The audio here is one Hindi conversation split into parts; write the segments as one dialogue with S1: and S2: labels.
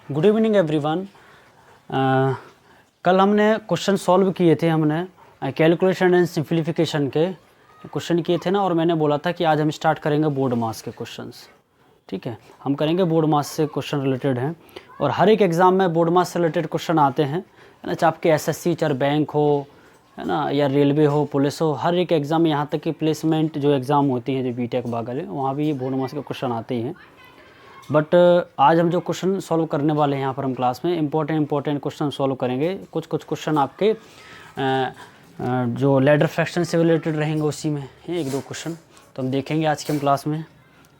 S1: Good evening everyone. कल हमने क्वेश्चन सॉल्व किए थे, हमने कैलकुलेशन एंड सिंप्लीफिकेशन के क्वेश्चन किए थे ना, और मैंने बोला था कि आज हम स्टार्ट करेंगे बोर्ड मास के क्वेश्चंस। ठीक है, हम करेंगे बोर्ड मास से क्वेश्चन रिलेटेड हैं, और हर एक एग्ज़ाम में बोर्ड मास से रिलेटेड क्वेश्चन आते हैं, है ना। चाहे आपके एसएससी, चाहे बैंक हो, है ना, या रेलवे हो, पुलिस हो, हर एक एग्ज़ाम में, यहाँ तक कि प्लेसमेंट जो एग्ज़ाम होती हैं, जो बीटेक वगैरह, वहाँ भी ये बोर्ड मास के क्वेश्चन आते ही हैं। बट आज हम जो क्वेश्चन सॉल्व करने वाले हैं यहाँ पर हम क्लास में इम्पोर्टेंट क्वेश्चन सॉल्व करेंगे। कुछ क्वेश्चन आपके जो लैडर फ्रैक्शन से रिलेटेड रहेंगे, उसी में है एक दो क्वेश्चन, तो हम देखेंगे आज की हम क्लास में।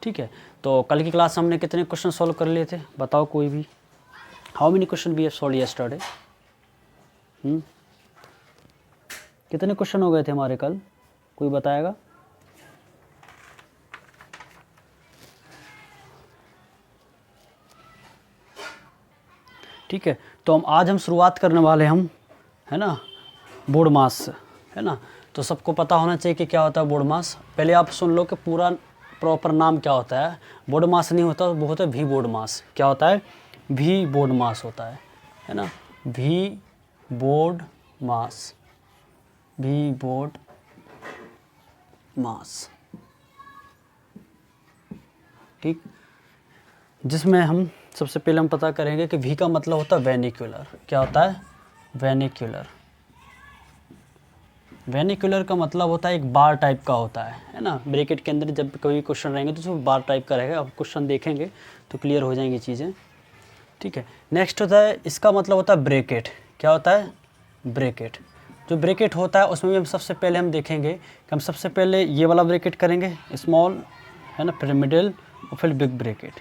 S1: ठीक है, तो कल की क्लास हमने कितने क्वेश्चन सॉल्व कर लिए थे, बताओ कोई भी। How many question we have solve yesterday? कितने क्वेश्चन हो गए थे हमारे कल, कोई बताएगा? ठीक है, तो आज हम शुरुआत करने वाले हम, है ना, बोर्ड मास से, है ना। तो सबको पता होना चाहिए कि क्या होता है बोर्ड मास। पहले आप सुन लो कि पूरा प्रॉपर नाम क्या होता है। बोर्ड मास नहीं होता, वो होता है वी बोर्ड मास। क्या होता है? वी बोर्ड मास होता है ना। V BODMAS, V BODMAS, ठीक। जिसमें हम सबसे पहले हम पता करेंगे कि वी का मतलब होता है वेनिकुलर। क्या होता है? वेनिकुलर। वेनिकुलर का मतलब होता है एक बार टाइप का होता है ना। ब्रैकेट के अंदर जब कोई क्वेश्चन रहेंगे तो उसमें बार टाइप का रहेगा। अब क्वेश्चन देखेंगे तो क्लियर हो जाएंगी चीज़ें। ठीक है, नेक्स्ट होता है, इसका मतलब होता है ब्रैकेट। क्या होता है? ब्रैकेट। जो ब्रैकेट होता है उसमें भी हम सबसे पहले हम देखेंगे कि हम सबसे पहले ये वाला ब्रैकेट करेंगे, स्मॉल, है ना, फिर मिडिल और फिर बिग ब्रैकेट।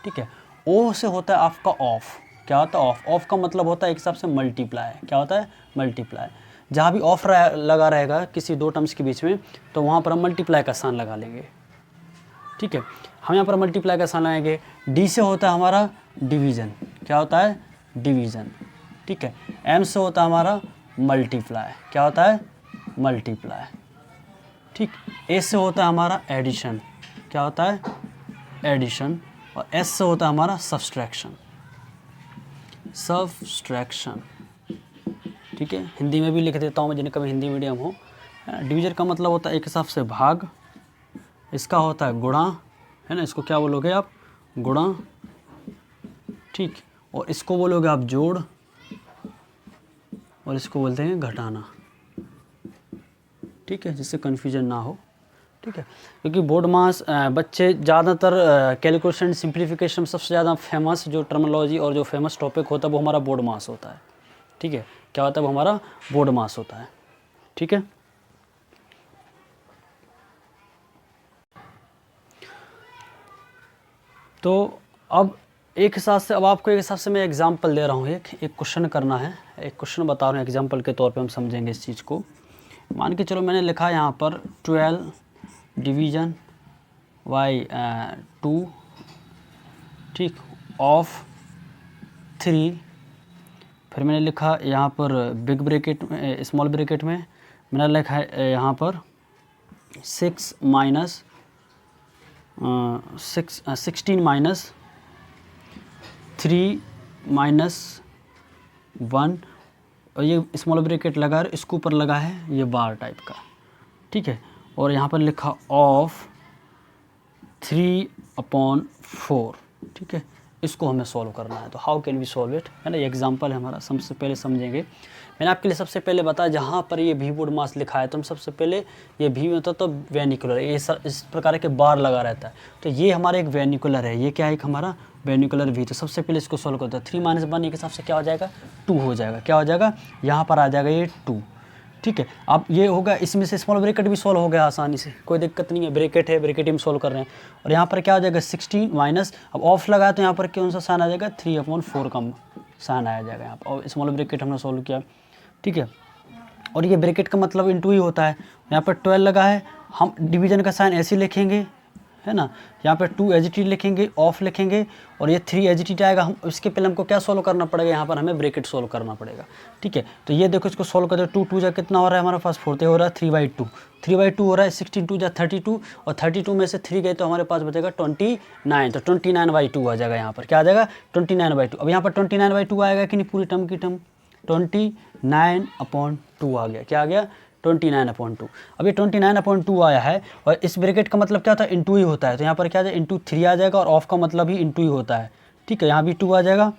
S1: ठीक है, ओ से होता है आपका ऑफ। क्या होता है? ऑफ। ऑफ का मतलब होता है एक हिसाब से मल्टीप्लाई। क्या होता है? मल्टीप्लाई। जहाँ भी ऑफ लगा रहेगा किसी दो टर्म्स के बीच में, तो वहाँ पर हम मल्टीप्लाई का साइन लगा लेंगे। ठीक है, हम यहाँ पर मल्टीप्लाई का साइन लगाएंगे। डी से होता है हमारा डिवीज़न। क्या होता है? डिवीज़न। ठीक है, एम से होता है हमारा मल्टीप्लाई। क्या होता है? मल्टीप्लाई। ठीक, ए से होता है हमारा एडिशन। क्या होता है? एडिशन। और एस से होता है हमारा सब्सट्रैक्शन। सब्सट्रैक्शन। ठीक है, हिंदी में भी लिख देता हूँ मैं, जिन्हें कभी हिंदी मीडियम हो। डिवीजन का मतलब होता है एक हिसाब से भाग, इसका होता है गुणा, है ना। इसको क्या बोलोगे आप? गुणा। ठीक, और इसको बोलोगे आप जोड़, और इसको बोलते हैं घटाना। ठीक है, जिससे कन्फ्यूजन ना हो। ठीक है, क्योंकि बोर्ड मास बच्चे ज़्यादातर कैलकुलेशन सिंप्लीफिकेशन में सबसे ज़्यादा फेमस जो टर्मिनोलॉजी और जो फेमस टॉपिक होता है वो हमारा बोर्ड मास होता है। ठीक है, क्या होता है? वो हमारा बोर्ड मास होता है। ठीक है, तो अब एक हिसाब से, अब आपको एक हिसाब से मैं एग्जांपल दे रहा हूँ। एक क्वेश्चन करना है, एक क्वेश्चन बता रहा हूँ एग्जांपल के तौर पे, हम समझेंगे इस चीज़ को। मान के चलो मैंने लिखा यहाँ पर 12 डिवीज़न बाई 2, ठीक, ऑफ 3। फिर मैंने लिखा यहाँ पर बिग ब्रैकेट में, स्मॉल ब्रैकेट में मैंने लिखा है यहाँ पर 16 माइनस 3 माइनस 1, और ये स्मॉल ब्रैकेट लगा, इसके ऊपर लगा है ये बार टाइप का। ठीक है, और यहाँ पर लिखा ऑफ 3/4। ठीक है, इसको हमें सॉल्व करना है। तो how can we solve it, है ना। ये एग्जांपल है हमारा, सबसे पहले समझेंगे। मैंने आपके लिए सबसे पहले बताया, जहाँ पर ये वी बोर्ड मास लिखा है तो हम सबसे पहले, ये वी में होता तो वेनिकुलर, ये इस प्रकार के बार लगा रहता है, तो ये हमारा एक वेनिकुलर है। ये क्या है? एक हमारा वेनिकुलर वी। तो सबसे पहले इसको सॉल्व करते हैं। 3 - 1 एक हिसाब से क्या हो जाएगा? 2 हो जाएगा। क्या हो जाएगा? यहाँ पर आ जाएगा ये 2। ठीक है, अब ये होगा, इसमें से स्मॉल ब्रैकेट भी सॉल्व हो गया आसानी से, कोई दिक्कत नहीं है। ब्रैकेट है, ब्रैकेट हम सॉल्व कर रहे हैं। और यहाँ पर क्या हो जाएगा? 16 माइनस, अब ऑफ लगा तो यहाँ पर कौन सा साइन आ जाएगा? 3/4 का साइन आ जाएगा यहाँ पर, और स्मॉल ब्रैकेट हमने सॉल्व किया। ठीक है, और ये ब्रैकेट का मतलब इंटू ही होता है। यहाँ पर 12 लगा है, हम डिवीज़न का साइन ऐसे लिखेंगे, है ना। यहाँ पे 2 एज इट इज लिखेंगे, ऑफ लिखेंगे, और ये 3 एज इट इज आएगा। हम इसके पहले हमको क्या सोल्व करना पड़ेगा, यहाँ पर हमें ब्रैकेट सोल्व करना पड़ेगा, ठीक है। तो ये देखो, इसको सोल्व करते 2 2 जा कितना हो रहा है हमारे पास 4 हो रहा है 3/2, 3/2 हो रहा है। 16 2 जा 32, और 32 में से 3 गए तो हमारे पास बचेगा 29, तो 29/2 आ जाएगा। यहाँ पर क्या आ जाएगा 29/2। अब यहाँ पर 29/2 आएगा कि नहीं, पूरी टर्म की टर्म 29/2 आ गया। क्या आ गया 29/2। अब ये 29/2 आया है, और इस ब्रैकेट का मतलब क्या होता है, इंटू ही होता है। तो यहाँ पर क्या आ जाएगा इंटू 3 आ जाएगा, और ऑफ का मतलब ही इंटू ही होता है, ठीक है। यहाँ भी 2 आ जाएगा,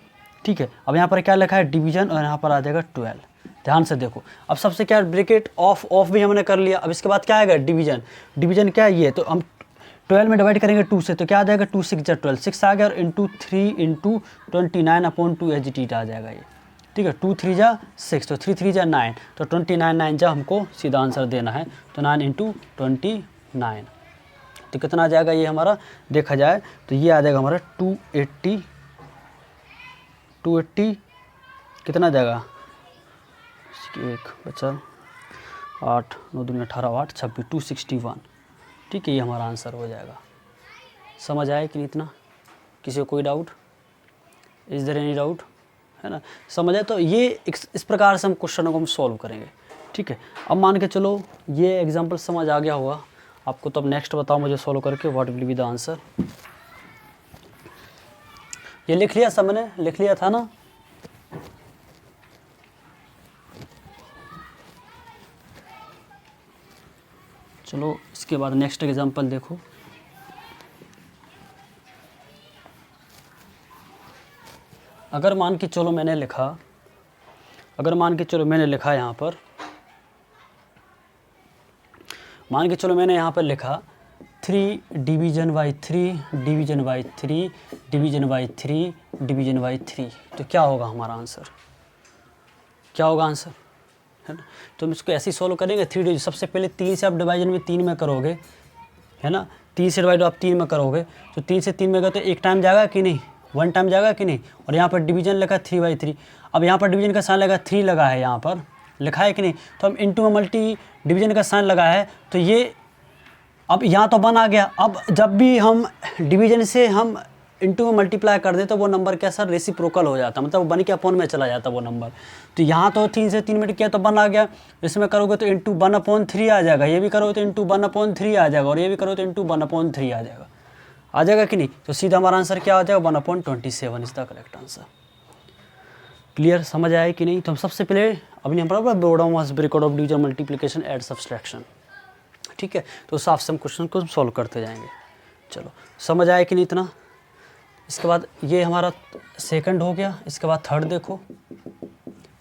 S1: ठीक है। अब यहाँ पर क्या लिखा है डिवीजन, और यहाँ पर आ जाएगा 12। ध्यान से देखो, अब सबसे क्या ब्रैकेट ऑफ भी हमने कर लिया। अब इसके बाद क्या आएगा डिवीजन, डिवीजन क्या है ये, तो हम 12 में डिवाइड करेंगे 2 से, तो क्या आ जाएगा 2 6 जा 12, 6 आ गया, और into 3 into 29/2 as it is आ जाएगा ये, ठीक है। 2 3 जा 6, तो 3 3 जा 9, तो 29 9 जा हमको सीधा आंसर देना है, तो 9 इंटू 29, तो कितना आ जाएगा ये हमारा, देखा जाए तो ये आ जाएगा हमारा 280 कितना आ जाएगा, एक बचा 8 9 दूनी 18 8 26 261, ठीक है। ये हमारा आंसर हो जाएगा। समझ आया कि नहीं इतना, किसी को कोई doubt, is there any doubt, है ना। समझ आए तो ये इस प्रकार से हम क्वेश्चनों को हम सॉल्व करेंगे, ठीक है। अब मान के चलो ये एग्जांपल समझ आ गया होगा आपको, तो अब नेक्स्ट बताओ मुझे सॉल्व करके what will be the answer. ये लिख लिया सब, मैंने लिख लिया था ना। चलो इसके बाद नेक्स्ट एग्जांपल देखो। अगर मान के चलो मैंने लिखा, यहाँ पर मान के चलो मैंने यहाँ पर लिखा 3 division by 3 division by 3 division by 3 division by 3, तो क्या होगा हमारा आंसर, क्या होगा आंसर, है ना। तो हम इसको ऐसे ही सॉल्व करेंगे 3 डिवीजन। सबसे पहले 3 से आप डिवीजन में 3 में करोगे, है ना। 3 से डिवाइड आप 3 में करोगे, तो 3 से 3 में गए तो एक टाइम जाएगा कि नहीं, 1 टाइम जाएगा कि नहीं। और यहाँ पर डिवीजन लगा 3/3, अब यहाँ पर डिवीजन का साइन लगा 3 लगा है, यहाँ पर लिखा है कि नहीं, तो हम इंटू में मल्टी डिवीजन का साइन लगा है, तो ये अब यहाँ तो 1 आ गया। अब जब भी हम डिवीजन से हम इंटू में मल्टीप्लाई कर दे तो वो नंबर कैसा रेसिप्रोकल हो जाता, मतलब 1 के अपॉन में चला जाता वो नंबर। तो यहाँ तो 3 से 3 में किया तो 1 आ गया, इसमें करोगे तो इंटू 1/3 आ जाएगा, ये भी करोगे तो इंटू 1/3 आ जाएगा, और ये भी करोगे तो इंटू 1/3 आ जाएगा कि नहीं। तो सीधा हमारा आंसर क्या आ जाएगा 1/27 is the correct answer. Clear, समझ आया कि नहीं। तो हम सबसे पहले अभी हम पढ़ा BODMAS bracket of division multiplication add subtraction, ठीक है। तो उस हिसाब से हम क्वेश्चन को सॉल्व करते जाएंगे। चलो समझ आया कि नहीं इतना। इसके बाद ये हमारा सेकंड हो गया। इसके बाद थर्ड देखो,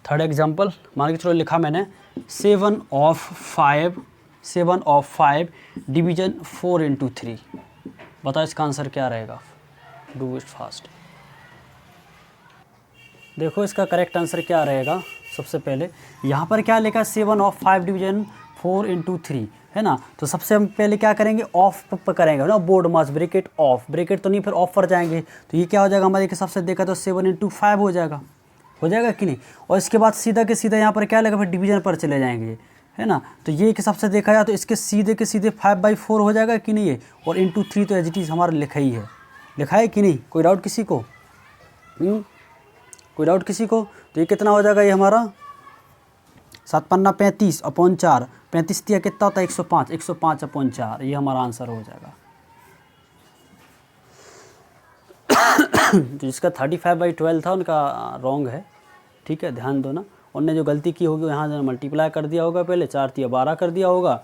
S1: थर्ड एग्जांपल मान के चलो लिखा मैंने 7 of 5 डिवीजन 4 into 3, बताओ इसका आंसर क्या रहेगा, डू इट फास्ट। देखो इसका करेक्ट आंसर क्या रहेगा। सबसे पहले यहाँ पर क्या लिखा 7 of 5 डिवीजन 4 into 3, है ना। तो सबसे हम पहले क्या करेंगे ऑफ पर करेंगे ना, board mass bracket of, bracket तो नहीं फिर ऑफ पर जाएंगे, तो ये क्या हो जाएगा हमारे हिसाब से देखा तो 7 into 5 हो जाएगा कि नहीं। और इसके बाद सीधा के सीधा यहाँ पर क्या लगेगा, फिर डिवीजन पर चले जाएंगे, है ना। तो ये एक हिसाब से देखा जाए तो इसके सीधे के सीधे 5/4 हो जाएगा कि नहीं है, और इंटू 3 तो एज इट इज़ हमारा लिखा ही है, लिखा है कि नहीं। कोई डाउट किसी को, कोई डाउट किसी को। तो ये कितना हो जाएगा, ये हमारा 7 पन्ना 35/4, 35 दिया कितना होता है 105, 105/4, ये हमारा आंसर हो जाएगा। तो जिसका 35/12 था उनका रॉन्ग है, ठीक है, ध्यान दो ना। उनने जो गलती की होगी यहाँ जो मल्टीप्लाई कर दिया होगा, पहले 4 तिया 12 कर दिया होगा,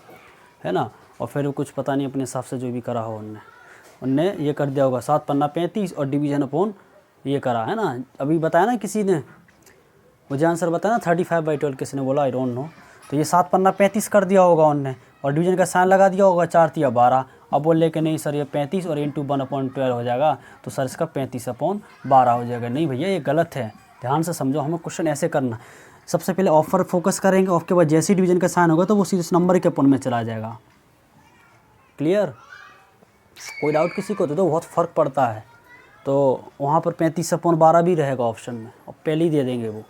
S1: है ना। और फिर कुछ पता नहीं अपने हिसाब से जो भी करा हो उनने ये कर दिया होगा 7 पन्ना 35 और डिवीजन अपॉन ये करा, है ना। अभी बताया ना किसी ने मुझे आंसर बताया ना 35/12 किसी ने बोला, आई डोंट नो। तो ये 7 पन्ना 35 कर दिया होगा उनने, और डिवीजन का साइन लगा दिया होगा 4 तिया 12। अब बोल ले कि नहीं सर ये 35 और इंटू 1/12 हो जाएगा, तो सर इसका 35/12 हो जाएगा। नहीं भैया ये गलत है, ध्यान से समझो, हमें क्वेश्चन ऐसे करना। सबसे पहले ऑफ पर फोकस करेंगे, ऑफ के बाद जैसे ही डिवीजन का साइन होगा तो वो सीधे नंबर के अपॉन में चला जाएगा। क्लियर, कोई डाउट किसी को। तो बहुत फ़र्क पड़ता है, तो वहाँ पर 35/12 भी रहेगा ऑप्शन में, और पहले ही दे देंगे वो।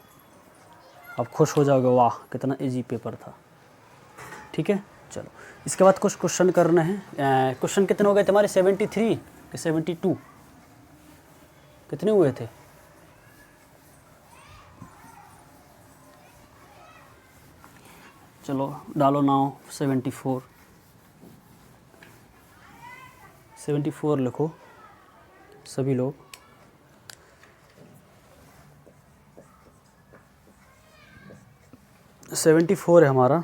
S1: अब खुश हो जाओगे, वाह कितना इजी पेपर था, ठीक है। चलो इसके बाद कुछ क्वेश्चन करना है। क्वेश्चन कितने हो गए तुम्हारे 73 कि 72 कितने हुए थे? चलो डालो नाउ 74 लिखो सभी लोग। सेवेंटी 74 है हमारा।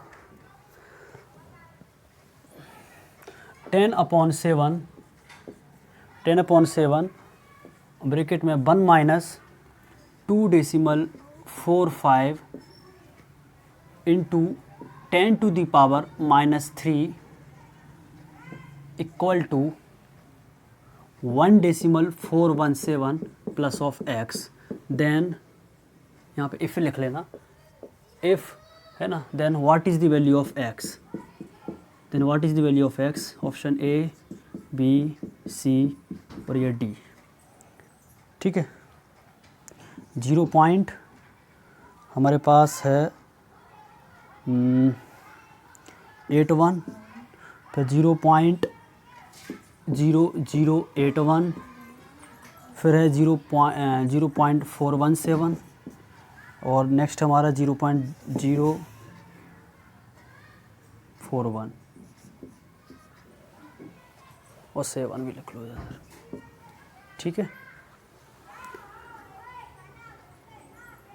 S1: 10/7 ब्रैकेट में 1 minus 2.45 into 10⁻³ equal to 1.417 plus of x। Then यहाँ पे इफ लिख लेना, इफ है ना, then what is the value of x, then what is the value of x, option A B C और ये D। ठीक है, 0 पॉइंट हमारे पास है 81, फिर 0.0081, फिर है 0.417 और नेक्स्ट हमारा 0.041 और 7 भी लिख लो इधर। ठीक है,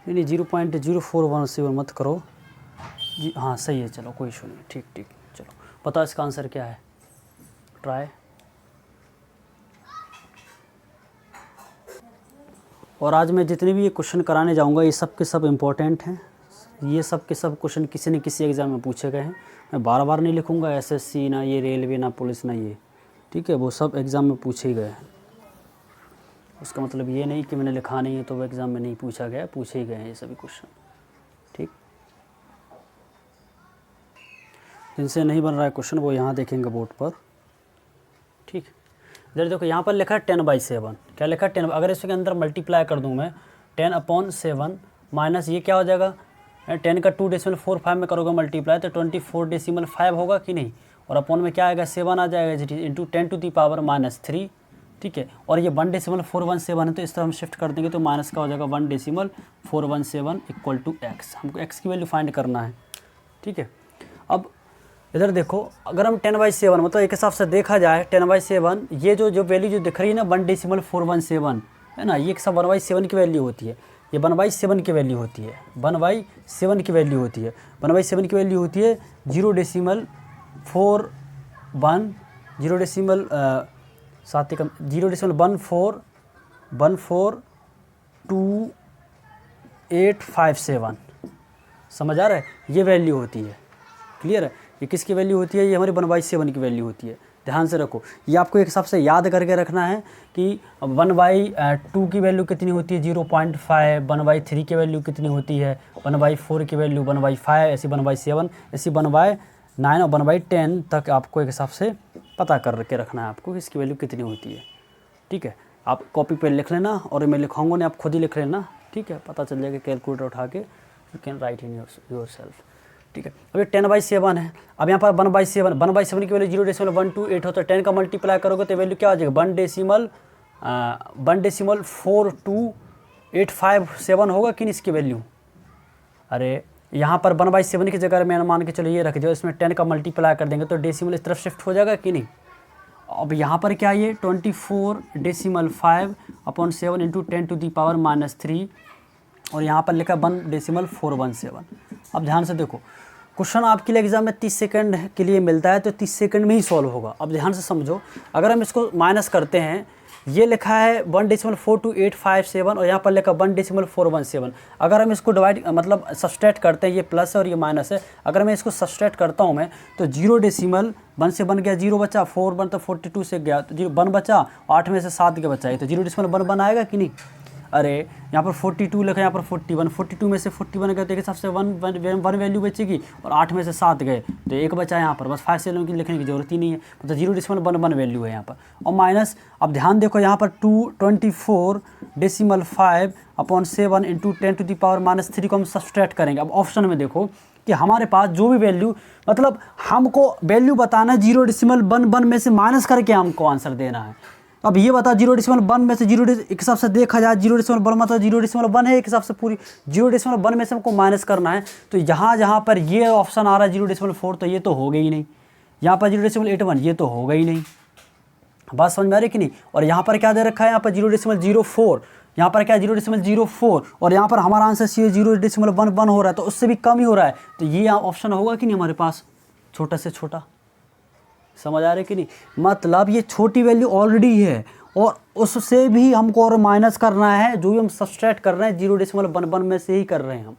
S1: नहीं 0.0417 मत करो जी, हाँ सही है, चलो कोई इशू नहीं, ठीक ठीक। चलो बताओ इसका आंसर क्या है, ट्राई। और आज मैं जितने भी ये क्वेश्चन कराने जाऊंगा ये सब के सब इम्पोर्टेंट हैं। ये सब के सब क्वेश्चन किसी न किसी एग्ज़ाम में पूछे गए हैं। मैं बार बार नहीं लिखूंगा एसएससी ना ये रेलवे ना पुलिस ना ये, ठीक है, वो सब एग्ज़ाम में पूछे ही गए हैं। उसका मतलब ये नहीं कि मैंने लिखा नहीं है तो वो एग्ज़ाम में नहीं पूछा गया, पूछे ही गए हैं ये सभी क्वेश्चन। ठीक, जिनसे नहीं बन रहा है क्वेश्चन वो यहाँ देखेंगे बोर्ड पर। ठीक, इधर देखो यहाँ पर लिखा है 10/7, क्या लिखा है 10। अगर इसके अंदर मल्टीप्लाई कर दूँ मैं 10/7 माइनस ये क्या हो जाएगा, 10 का 2.45 में करोगे मल्टीप्लाई तो 24.5 होगा कि नहीं, और अपॉन में क्या आएगा 7 आ जाएगा इंटू 10⁻³ ठीक है। और ये 1.417 है तो इस तरह हम शिफ्ट कर देंगे तो माइनस का हो जाएगा 1.417 इक्वल टू x। हमको x की वैल्यू फाइंड करना है। ठीक है, अब इधर देखो अगर हम 10/7 मतलब एक हिसाब से देखा जाए 10/7 ये जो वैल्यू जो दिख रही है ना 1.417 है ना, ये सब 1/7 की वैल्यू होती है, ये 1/7 की वैल्यू होती है, 1/7 की वैल्यू होती है, 1/7 की वैल्यू होती है 0.142857 समझ आ रहा है, ये वैल्यू होती है। क्लियर है, ये किसकी वैल्यू होती है, ये हमारी 1/7 की वैल्यू होती है। ध्यान से रखो, ये आपको एक हिसाब से याद करके रखना है कि 1/2 की वैल्यू कितनी होती है 0.5, 1/3 की वैल्यू कितनी होती है 1/4 की वैल्यू 1/5, ऐसी 1/7, ऐसी 1/9 और 1/10 तक आपको एक हिसाब से पता करके रखना है आपको कि इसकी वैल्यू कितनी होती है। ठीक है, आप कॉपी पे लिख लेना और मैं लिखाऊंगा नहीं, आप खुद ही लिख लेना। ठीक है, पता चल जाएगा, कैलकुलेटर उठा के you can write in your self. ठीक है, अब ये 10/7 है, अब यहाँ पर 1/7 की वैल्यू 0.128 होता है, 10 का मल्टीप्लाई करोगे तो वैल्यू क्या आ जाएगा 1.42857 होगा कि नहीं इसकी वैल्यू। अरे यहाँ पर 1/7 की जगह मैंने मान के चलो ये रख दिया, इसमें 10 का मल्टीप्लाई कर देंगे तो डेसिमल इस तरफ शिफ्ट हो जाएगा कि नहीं। अब यहाँ पर क्या ये 24.5/7 इंटू 10⁻³ और यहाँ पर लिखा 1.417। अब ध्यान से देखो, क्वेश्चन आपके लिए एग्जाम में 30 सेकंड के लिए मिलता है तो 30 सेकंड में ही सॉल्व होगा। अब ध्यान से समझो, अगर हम इसको माइनस करते हैं, ये लिखा है 1.42857 और यहाँ पर लिखा 1.417। अगर हम इसको डिवाइड मतलब सब्सट्रैक्ट करते हैं, ये प्लस है और ये माइनस है, अगर मैं इसको सब्सट्रैक्ट करता हूँ मैं तो 0.1 से बन गया 0 बचा, 4 बन तो 42 से गया तो 1 बचा, 8 में से 7 के बचा, ये तो 0.1 आएगा कि नहीं। अरे यहाँ पर 42 लिखा है, यहाँ पर 41, 42 में से 41 गए तो एक हिसाब से 1 वैल्यू बचेगी और 8 में से 7 गए तो एक बचा यहाँ पर, बस 5 से लिखने की जरूरत ही नहीं है, मतलब 0.1 वैल्यू है यहाँ पर। और माइनस, अब ध्यान देखो यहाँ पर 24.5/7 इंटू 10⁻³ को हम सब्सट्रैक्ट करेंगे। अब ऑप्शन में देखो कि हमारे पास जो भी वैल्यू, मतलब हमको वैल्यू बताना है 0.11 में से माइनस करके हमको आंसर देना है। अब ये बता 0.1 में से एक हिसाब से देखा जाए 0.1 मतलब 0.1 है, एक हिसाब से पूरी 0.1 में से हमको माइनस करना है। तो जहाँ पर ये ऑप्शन आ रहा है 0.4 तो ये तो हो गई ही नहीं, यहाँ पर 0.81 ये तो हो गई ही नहीं, बात समझ में आ रही कि नहीं। और यहाँ पर क्या दे रखा है, यहाँ पर 0.04, यहाँ पर क्या 0.04 और यहाँ पर हमारा आंसर सी 0.11 हो रहा है, तो उससे भी कम ही हो रहा है। तो ये ऑप्शन होगा कि नहीं हमारे पास, छोटा से छोटा, समझ आ रही कि नहीं। मतलब ये छोटी वैल्यू ऑलरेडी है और उससे भी हमको और माइनस करना है, जो भी हम सब्सट्रैक्ट कर रहे हैं 0.11 में से ही कर रहे हैं हम,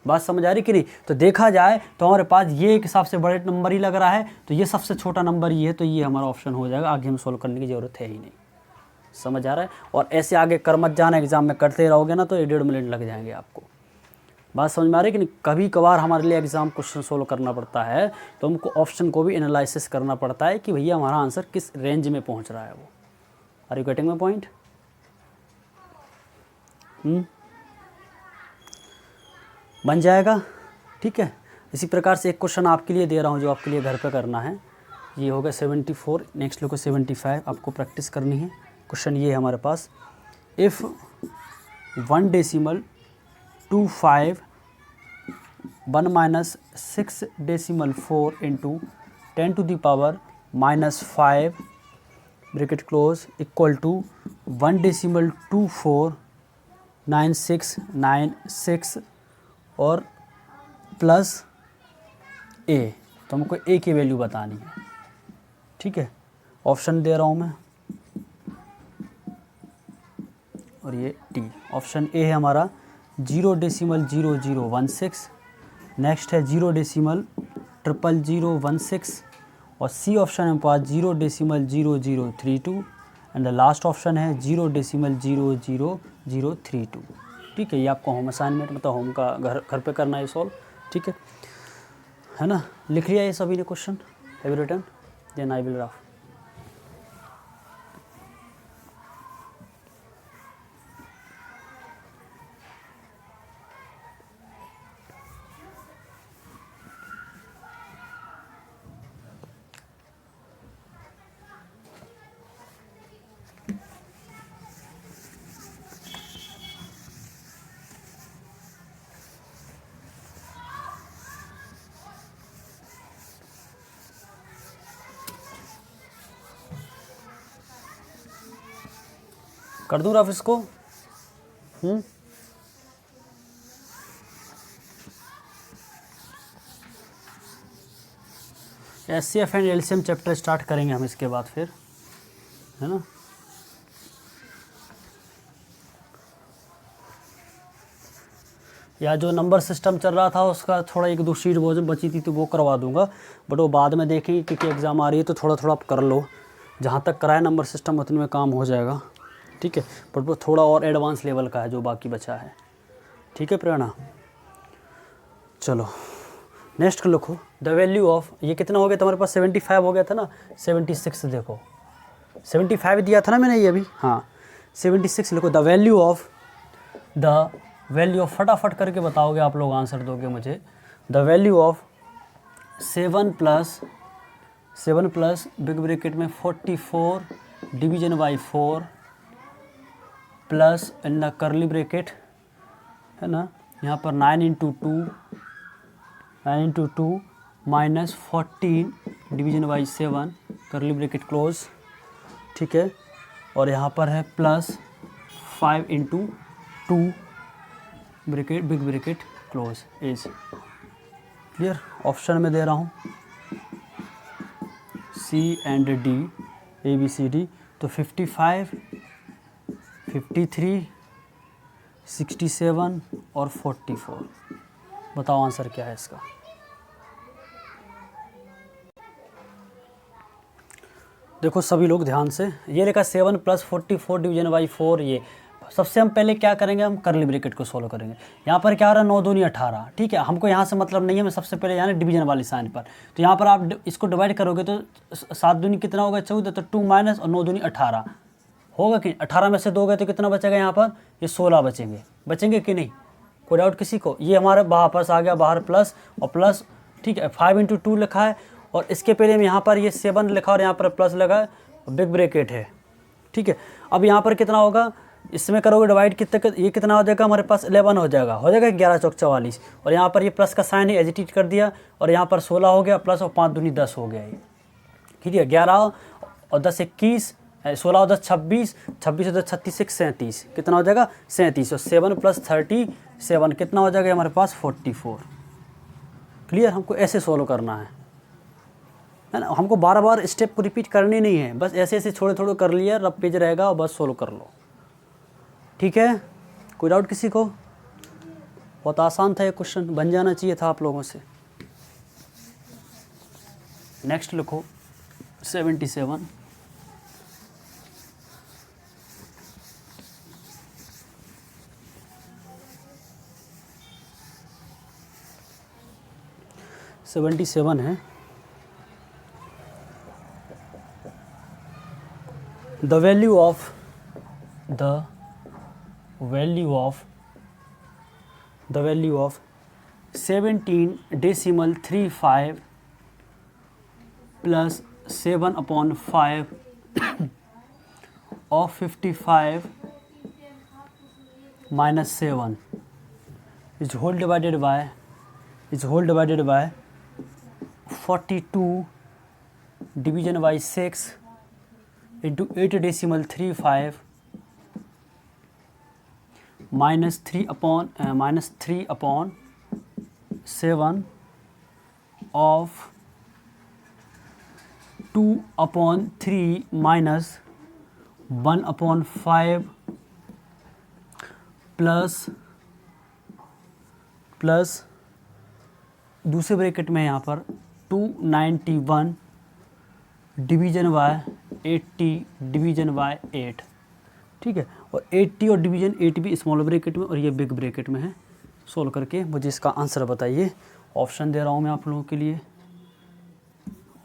S1: बात समझ आ रही कि नहीं। तो देखा जाए तो हमारे पास ये एक हिसाब से बड़े नंबर ही लग रहा है, तो ये सबसे छोटा नंबर ये है, तो ये हमारा ऑप्शन हो जाएगा, आगे हम सोल्व करने की ज़रूरत है ही नहीं, समझ आ रहा है। और ऐसे आगे कर मत जाना, एग्जाम में करते रहोगे ना तो 1.5 मिनट लग जाएंगे आपको, बात समझ में आ रही कि नहीं। कभी कभार हमारे लिए एग्जाम क्वेश्चन सोल्व करना पड़ता है तो हमको ऑप्शन को भी एनालिसिस करना पड़ता है कि भैया हमारा आंसर किस रेंज में पहुंच रहा है वो। Are you getting my point? बन जाएगा, ठीक है। इसी प्रकार से एक क्वेश्चन आपके लिए दे रहा हूँ जो आपके लिए घर पे करना है। ये हो गया 74, नेक्स्ट लोग 75 आपको प्रैक्टिस करनी है। क्वेश्चन ये है हमारे पास, if 1.25 1 minus 6.4 into 10 to the power minus 5 bracket close equal to 1.249696 और प्लस ए, तो हमको ए की वैल्यू बतानी है, ठीक है। ऑप्शन दे रहा हूँ मैं और ये डी। ऑप्शन ए है हमारा 0.0016, नेक्स्ट है 0.00016 और सी ऑप्शन है पास 0.0032 एंड द लास्ट ऑप्शन है 0.00032। ठीक है, ये आपको होम असाइनमेंट मतलब होम का घर पे करना है सॉल्व, ठीक है ना। लिख लिया ये सभी ने question, have you written? Then I will rough. कर दूँ रफ इसको? HCF and LCM chapter start करेंगे हम इसके बाद फिर, है ना। या जो नंबर सिस्टम चल रहा था उसका थोड़ा एक दो शीट वो जो बची थी तो वो करवा दूंगा, बट वो बाद में देखेंगे क्योंकि एग्ज़ाम आ रही है तो थोड़ा थोड़ा आप कर लो। जहाँ तक कराए नंबर सिस्टम उतने में काम हो जाएगा, ठीक है। बट वो थोड़ा और एडवांस लेवल का है जो बाकी बचा है, ठीक है प्रेरणा। चलो नेक्स्ट लिखो, द वैल्यू ऑफ, ये कितना हो गया तुम्हारे पास 75 हो गया था ना, 76 देखो 75 दिया था ना मैंने ये अभी, हाँ 76 लिखो। द वैल्यू ऑफ फटाफट करके बताओगे आप लोग, आंसर दोगे मुझे। The value of 7 plus big bracket में 44 division by 4 plus in the करली ब्रैकेट, है ना, यहाँ पर 9 into two minus 14 division by 7 करली ब्रैकेट क्लोज, ठीक है। और यहाँ पर है plus 5 into 2 bracket big bracket close is clear. Option में दे रहा हूँ C and D, A B C D. तो 55, 53, 67 और 44, बताओ आंसर क्या है इसका। देखो सभी लोग ध्यान से, ये लिखा 7 प्लस 44 डिवीजन बाई 4। ये सबसे हम पहले क्या करेंगे, हम करली ब्रैकेट को सोल्व करेंगे। यहाँ पर क्या आ रहा है 9 दूनी 18, ठीक है। हमको यहाँ से मतलब नहीं है, मैं सबसे पहले यहाँ डिवीजन वाली साइन पर, तो यहाँ पर आप इसको डिवाइड करोगे तो 7 दूनी कितना होगा 14, तो 2 माइनस और 9 दूनी 18 होगा कि 18 में से 2 गए तो कितना बचेगा यहाँ पर, ये 16 बचेंगे कि नहीं, कोई डाउट किसी को? ये हमारे वापस आ गया बाहर प्लस और प्लस, ठीक है। 5 × 2 लिखा है और इसके पहले में यहाँ पर ये 7 लिखा और यहाँ पर प्लस लगा है, बिग ब्रैकेट है, ठीक है। अब यहाँ पर कितना होगा, इसमें करोगे डिवाइड कितने, ये कितना हो जाएगा हमारे पास 11 हो जाएगा 11 चौक 44। और यहाँ पर ये प्लस का साइन है, एजिटेट कर दिया और यहाँ पर 16 हो गया प्लस और 5 दूनी 10 हो गया ये, ठीक है। 11 और 10 21, 16 और 10 26, 26 और 10 36 37, कितना हो जाएगा 37। और 7 + 37 कितना हो जाएगा हमारे पास 44। क्लियर? हमको ऐसे सोल्व करना है ना, हमको बार बार स्टेप को रिपीट करनी नहीं है, बस ऐसे ऐसे थोड़े थोड़े कर लिया, रफ पेज रहेगा और बस सोल्व कर लो, ठीक है। कोई डाउट किसी को? बहुत आसान था ये क्वेश्चन, बन जाना चाहिए था आप लोगों से। नेक्स्ट लिखो 77। है the value of 17.35 plus 7/5 of 55 minus 7 is whole divided by 42 division by 6 into 8.35 minus 3/7 of 2/3 minus 1/5 plus दूसरे ब्रैकेट में यहाँ पर 291 डिवीजन बाय 80 डिवीजन बाय 8, ठीक है। और 80 और डिवीजन 8 भी स्मॉल ब्रैकेट में और ये बिग ब्रैकेट में है। सोल्व करके मुझे इसका आंसर बताइए। ऑप्शन दे रहा हूँ मैं आप लोगों के लिए,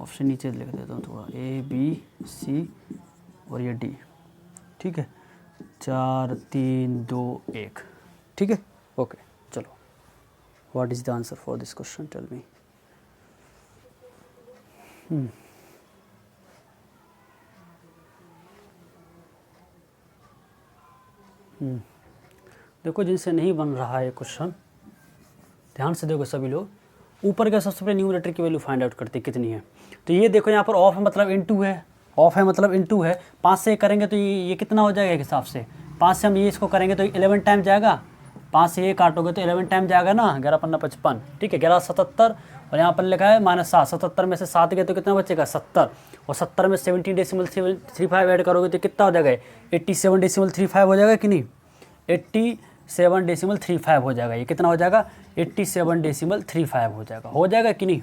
S1: ऑप्शन नीचे लिख देता हूँ थोड़ा, A B C और ये D, ठीक है। 4 3 2 1, ठीक है, ओके। चलो, what is the answer for this question, tell me. देखो, जिनसे नहीं बन रहा है क्वेश्चन, ध्यान से देखो सभी लोग। ऊपर का सबसे पहले न्यूमरेटर की वैल्यू फाइंड आउट करते कितनी है। तो ये देखो यहाँ पर ऑफ है मतलब इनटू है, ऑफ है मतलब इनटू है। 5 से करेंगे तो ये कितना हो जाएगा एक हिसाब से। 5 से हम ये इसको करेंगे तो 11 टाइम जाएगा। 5 से ये काटोगे तो 11 टाइम जाएगा ना, 11 × 5 = 55, ठीक है। 11 77 और यहाँ पर लिखा है -7, 77 में से 7 गए तो कितना बचेगा 70, और 70 में 17.35 ऐड करोगे तो कितना हो जाएगा 87.35 हो जाएगा कि नहीं, 87.35 हो जाएगा। ये कितना हो जाएगा 87.35 हो जाएगा कि नहीं।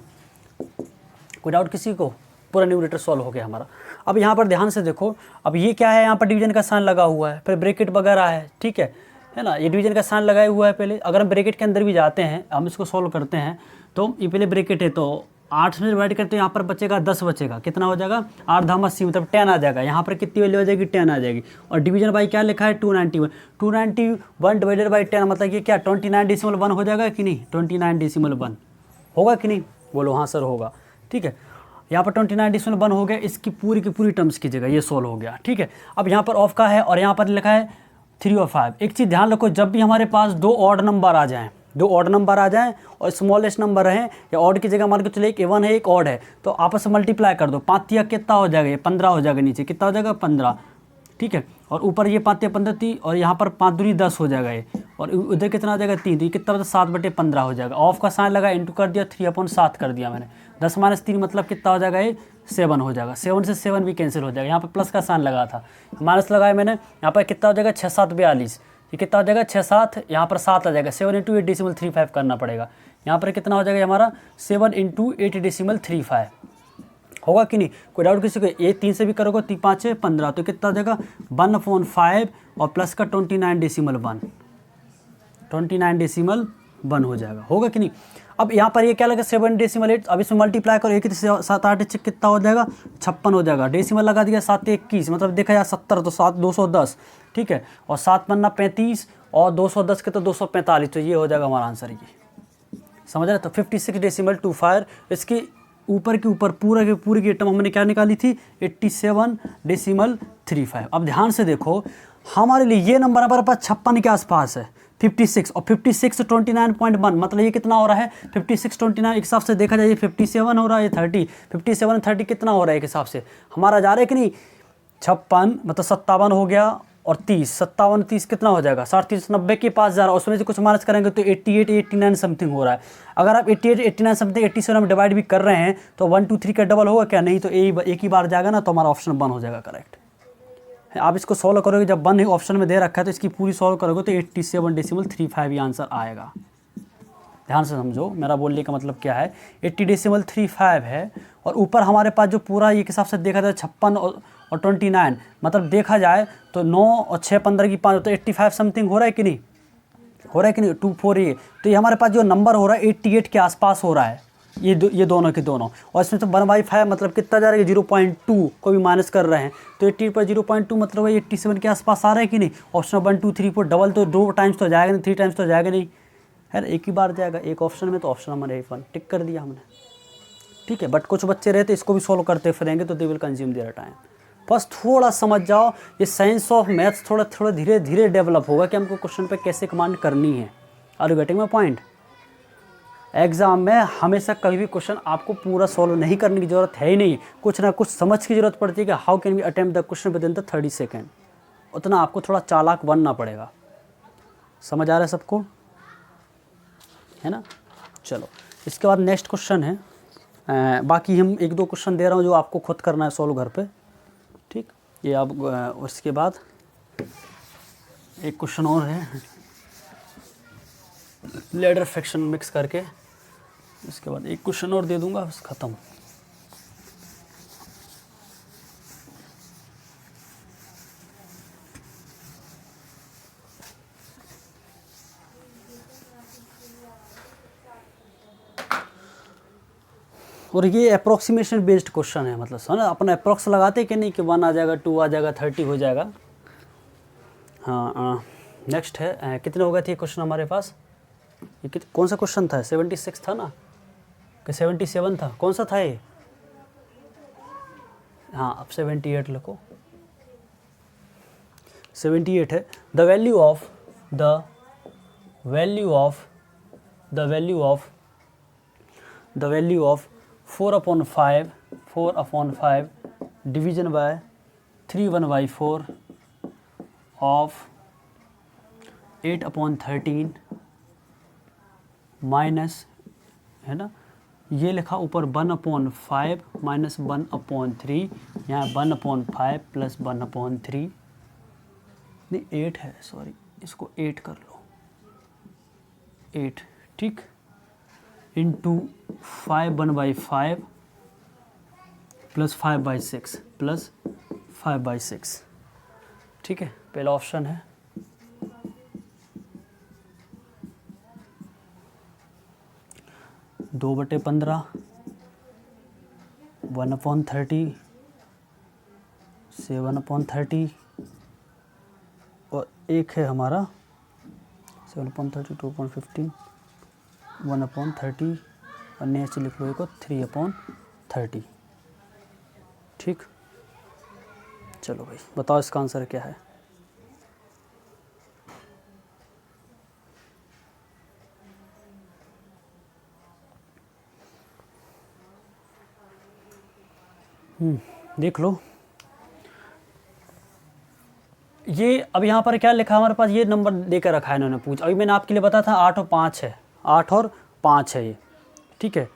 S1: कोई डाउट किसी को? पूरा न्यूमरेटर सॉल्व हो गया हमारा। अब यहाँ पर ध्यान से देखो, अब ये क्या है, यहाँ पर डिवीजन का साइन लगा हुआ है, फिर ब्रैकेट वगैरह है, ठीक है ना। ये डिवीजन का साइन लगाया हुआ है पहले। अगर हम ब्रैकेट के अंदर भी जाते हैं, हम इसको सॉल्व करते हैं तो ये पहले ब्रैकेट है तो 8 से डिवाइड करते हैं, यहाँ पर बचेगा 10 बचेगा। कितना हो जाएगा 8 धाम 80 मतलब 10 आ जाएगा। यहाँ पर कितनी वैल्यू आ जाएगी 10 आ जाएगी। और डिवीजन बाई क्या लिखा है 291 डिवाइडेड बाई 10 मतलब ये क्या 29.1 हो जाएगा कि नहीं, 29.1 होगा कि नहीं, बोलो हाँ सर होगा, ठीक है। यहाँ पर 29.1 हो गया, इसकी पूरी की पूरी टर्म्स की जगह ये सोल्व हो गया, ठीक है। अब यहाँ पर ऑफ का है और यहाँ पर लिखा है 3 और 5। एक चीज़ ध्यान रखो, जब भी हमारे पास 2 ऑड नंबर आ जाएँ, 2 ऑड नंबर आ जाएँ और स्मॉलेस्ट नंबर रहें, या ऑड की जगह मान के चले एक इवन है एक ऑड है, तो आपस में मल्टीप्लाई कर दो। 5 या कितना हो जाएगा, ये 15 हो जाएगा, नीचे कितना हो जाएगा 15, ठीक है। और ऊपर ये 5 या 15 थी और यहाँ पर 5 दूनी 10 हो जाएगा ये, और उधर कितना आ जाएगा 3, तो ये कितना मतलब 7/15 हो जाएगा। ऑफ का साइन लगा, इंटू कर दिया, 3/7 कर दिया मैंने। 10 - 3 मतलब कितना हो जाएगा ये 7 हो जाएगा। 7 से 7 भी कैंसिल हो जाएगा। यहाँ पर प्लस का साइन लगा था, माइनस लगाया मैंने, यहाँ पर कितना हो जाएगा 6 7 42, ये कितना हो जाएगा 6 7, यहाँ पर 7 आ जाएगा। 7 × 8.35 करना पड़ेगा। यहाँ पर कितना हो जाएगा हमारा 7 × 8.35 होगा कि नहीं। कोई डाउट किसी को? ये 3 से भी करोगे 3 5 15, तो कितना हो जाएगा 1/5 और प्लस का 29.1, 29.1 1 हो जाएगा, होगा कि नहीं। अब यहाँ पर ये क्या लगा 7.8, अब इसमें मल्टीप्लाई करो, 1 से 7 8 कितना हो जाएगा 56 हो जाएगा। डेसिमल लगा दिया 7 21, मतलब देखा जाए 70 तो 7 210, ठीक है, और 7 पन्ना 35 और 210 के तो 245, तो ये हो जाएगा हमारा आंसर। ये समझ रहे, तो 56.25, इसके ऊपर के ऊपर पूरी की टर्म हमने क्या निकाली थी 87.35। अब ध्यान से देखो हमारे लिए ये नंबर हमारे पास 56 के आसपास है, 56 और 56 29.1, मतलब ये कितना हो रहा है 56 29 एक हिसाब से देखा जाए 57 हो रहा है, 30 57 30 कितना हो रहा है एक हिसाब से हमारा जा रहा है कि नहीं 56 मतलब 57 हो गया और 30 57 30 कितना हो जाएगा 60 30 90 के पास जा रहा है, उसमें से कुछ माइनस करेंगे तो 88 89 समथिंग हो रहा है। अगर आप 88 89 समथिंग 87 में डिवाइड भी कर रहे हैं तो 1 2 3 का डबल होगा क्या, नहीं तो एक ही बार जाएगा ना, तो हमारा ऑप्शन 1 हो जाएगा करेक्ट। आप इसको सॉल्व करोगे जब 1 ऑप्शन में दे रखा है तो इसकी पूरी सॉल्व करोगे तो 87.35 ये आंसर आएगा। ध्यान से समझो मेरा बोलने का मतलब क्या है, 80.35 है और ऊपर हमारे पास जो पूरा ये हिसाब से देखा जाए 56 और 29, मतलब देखा जाए तो 9 और 6 15 की 5 तो 85 समथिंग हो रहा है कि नहीं, हो रहा है कि नहीं 2 4 ये, तो ये हमारे पास जो नंबर हो रहा है 88 के आसपास हो रहा है, ये दोनों के दोनों, और इसमें तो 1/5 मतलब कितना जा रहा है 0.2 को भी माइनस कर रहे हैं तो 80 पर 0.2 मतलब वही 87 के आसपास आ रहा है कि नहीं। ऑप्शन 1 2 3 4 डबल तो 2 टाइम्स तो जाएगा नहीं, 3 टाइम्स तो जाएगा नहीं है, एक ही बार जाएगा एक ऑप्शन में, तो ऑप्शन नंबर 1 टिक कर दिया हमने, ठीक है। बट कुछ बच्चे रहते इसको भी सॉल्व करते फिरेंगे तो they will consume their time. बस थोड़ा समझ जाओ, ये साइंस ऑफ मैथ्स थोड़ा धीरे धीरे डेवलप होगा कि हमको क्वेश्चन पे कैसे कमांड करनी है। Are you getting my point. Exam में हमेशा कभी भी क्वेश्चन आपको पूरा सॉल्व नहीं करने की जरूरत है ही नहीं, कुछ ना कुछ समझ की जरूरत पड़ती है कि how can we attempt the question within the 30 second, उतना आपको थोड़ा चालाक बनना पड़ेगा। समझ आ रहा है सबको, है ना। चलो इसके बाद नेक्स्ट क्वेश्चन है, बाकी हम 1 2 क्वेश्चन दे रहा हूँ जो आपको खुद करना है सॉल्व घर पे, ठीक। ये आप उसके बाद एक क्वेश्चन और है लेडर फ्रैक्शन मिक्स करके, इसके बाद एक क्वेश्चन और दे दूंगा बस ख़त्म। और ये अप्रोक्सीमेशन बेस्ड क्वेश्चन है, मतलब समझ अपना अप्रोक्स लगाते कि नहीं कि 1 आ जाएगा 2 आ जाएगा 30 हो जाएगा। हाँ नेक्स्ट है, कितने हो गए थे क्वेश्चन हमारे पास, ये कौन सा क्वेश्चन था 76 था ना कि 77 था, कौन सा था ये, हाँ अब 78 लिखो। 78 है, the value of 4/5 division bye 3/1/4 of 8/13 minus, है ना, ये लिखा ऊपर 1/5 माइनस 1/3, यहाँ 1/5 प्लस 1/3, नहीं 8 है सॉरी, इसको 8 कर लो 8, ठीक, इंटू 5/5 प्लस 5/6 प्लस 5/6, ठीक है। पहला ऑप्शन है 2/15 1/30 7/30 और एक है हमारा 7/30 2/15 1/30 और नेक्स्ट लिख लो को 3/30, ठीक। चलो भाई बताओ इसका आंसर क्या है। देख लो ये अब यहाँ पर क्या लिखा हमारे पास, ये नंबर देकर रखा है इन्होंने पूछ, अभी मैंने आपके लिए बताया था 8 और 5 है, 8 और 5 है ये, ठीक है।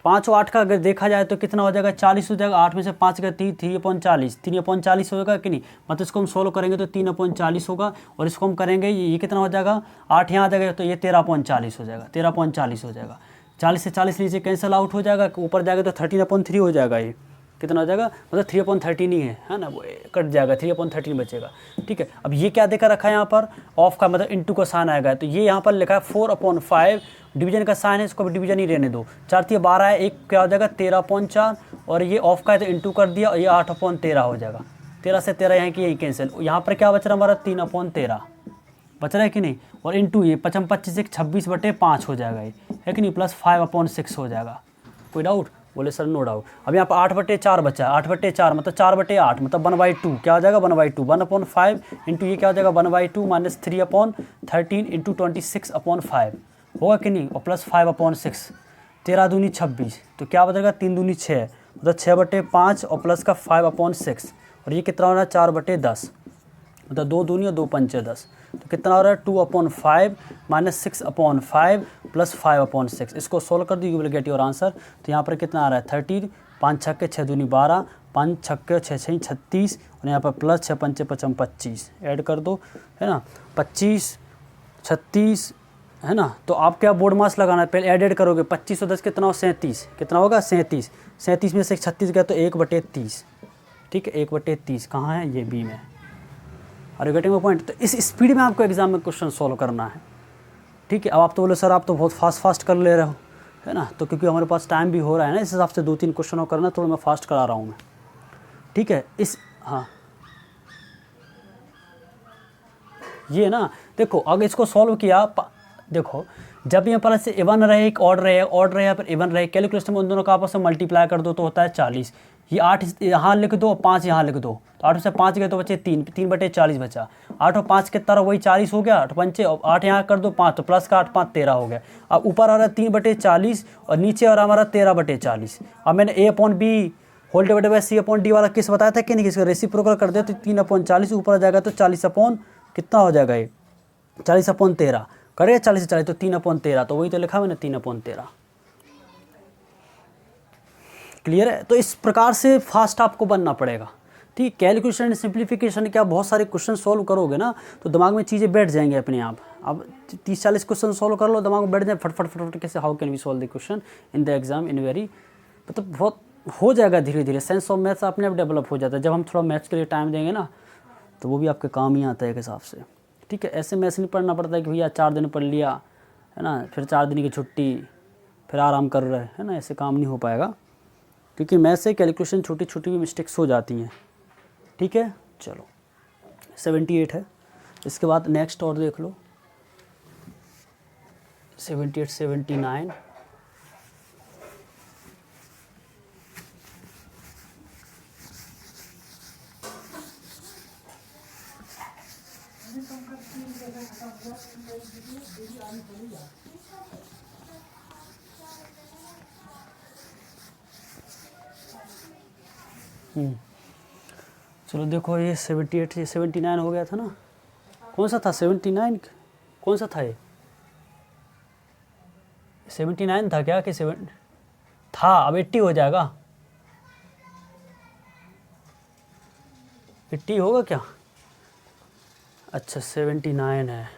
S1: 5 और 8 का अगर देखा जाए तो कितना हो जाएगा 40 हो जाएगा, 8 में से 5 का 3/40 होगा कि नहीं, मतलब इसको हम सोल्व करेंगे तो 3/40 होगा, और इसको हम करेंगे ये कितना हो जाएगा 8 यहाँ आ जाएगा तो ये 13/40 हो जाएगा, 13/40 हो जाएगा। 40 से 40 नीचे कैंसिल आउट हो जाएगा, ऊपर जाएगा तो 13/3 हो जाएगा ये, कितना हो जाएगा, मतलब 3/13 ही है ना, वो कट जाएगा, 3/13 बचेगा। ठीक है, अब ये क्या देकर रखा है यहाँ पर, ऑफ का मतलब इनटू का साइन आएगा, तो ये यहाँ पर लिखा है 4/5, डिवीजन का साइन है, इसको भी डिवीजन ही रहने दो, 4×3=12 है, एक क्या हो जाएगा 13/4, और ये ऑफ का है तो इंटू कर दिया, और ये 8/13 हो जाएगा, 13 से 13 यहाँ की यही कैंसिल, यहाँ पर क्या बच रहा हमारा 3/13 बच रहा है कि नहीं, और इंटू ये 25 एक 26/5 हो जाएगा ये, है कि नहीं, प्लस 5/6 हो जाएगा। कोई डाउट, बोले सर नो डाउट। अब यहाँ पर 8/4 बचा, 8/4 मतलब 4/8, मतलब 1/2 क्या हो जाएगा 1/2, 1/5 इंटू ये क्या हो जाएगा 1/2 माइनस 3/13 इंटू 26/5 होगा कि नहीं, और प्लस 5/6, 13 दूनी 26, तो क्या बचेगा 3 दूनी 6, मतलब 6/5 और प्लस का 5/6, और ये कितना हो रहा है 4/10, मतलब 2 दूनी और 2 पंचे 10, तो कितना हो रहा है 2/5 माइनस 6/5 प्लस 5/6, इसको सोल्व कर दी, you will get your answer. तो यहाँ पर कितना आ रहा है 13, 5 छक्के 6 दूनी 12, 5 छक्के 6 6 36, और यहाँ पर प्लस 6 पंचे 25 ऐड कर दो, है ना, 25 36, है ना। तो आप क्या बोर्ड मास लगाना है, पहले ऐड करोगे, 25 और 10 कितना हो 37, कितना होगा 37, 37 में से 36 गया तो 1/30, ठीक है 1/30 कहाँ है, ये बी में। Are you getting my point. तो इस स्पीड में आपको एग्जाम में क्वेश्चन सॉल्व करना है, ठीक है। अब आप तो बोले सर आप तो बहुत फास्ट कर ले रहे हो, है ना, तो क्योंकि हमारे पास टाइम भी हो रहा है ना, इस हिसाब से 2-3 क्वेश्चन और करना, थोड़ा मैं फास्ट करा रहा हूँ मैं, ठीक है। इस हाँ ये ना देखो, अगर इसको सॉल्व किया, देखो जब यहाँ पर से इवन रहे, एक ऑड रहे, ऑड रहे या फिर इवन रहे, कैलकुलेशन में उन दोनों का आपस में मल्टीप्लाई कर दो तो होता है 40, ये 8 यहाँ लिख दो, 5 यहाँ लिख दो, तो 8 से 5 गए तो बचे 3/40 बचा, 8 और 5 के तरह वही 40 हो गया, 8 पंचे, 8 यहाँ कर दो 5, तो प्लस का 8 5 13 हो गया। अब ऊपर आ रहा है 3/40 और नीचे आ रहा हमारा 13/40। अब मैंने A/B whole divided bye C/D वाला किस बताया था कि नहीं, किसका रेसिप्रोकल कर दे तो 3/40 ऊपर आ जाएगा, तो 40 कितना हो जाएगा ये 40/13 करेगा, 40 से 40 तो 3/13, तो वही तो लिखा मैंने 3/13। क्लियर है। तो इस प्रकार से फास्ट आपको बनना पड़ेगा, ठीक। कैलकुलेशन एंड सिंप्लीफिकेशन के आप बहुत सारे क्वेश्चन सॉल्व करोगे ना, तो दिमाग में चीज़ें बैठ जाएंगे अपने आप। अब 30-40 क्वेश्चन सॉल्व कर लो, दिमाग में बैठ जाए फटफट कैसे, how can we solve the question in the exam in very, मतलब बहुत हो जाएगा धीरे धीरे। सेंस ऑफ मैथ्स अपने आप डेवलप हो जाता है, जब हम थोड़ा मैथ्स के लिए टाइम देंगे ना, तो वो भी आपके काम ही आता है एक हिसाब से, ठीक है। ऐसे मैथ्स नहीं पढ़ना पड़ता है कि भैया 4 दिन पढ़ लिया, है ना, फिर 4 दिन की छुट्टी, फिर आराम कर रहे हैं ना, ऐसे काम नहीं हो पाएगा, क्योंकि मैथ से कैलकुलेशन छोटी छोटी भी मिस्टेक्स हो जाती हैं, ठीक है। चलो 78 है, इसके बाद नेक्स्ट और देख लो 78 79। चलो देखो ये 78 ये 79 हो गया था ना, कौन सा था 79, कौन सा था ये 79 था क्या कि 7 था, अब 80 हो जाएगा, 80 होगा क्या, अच्छा 79 है,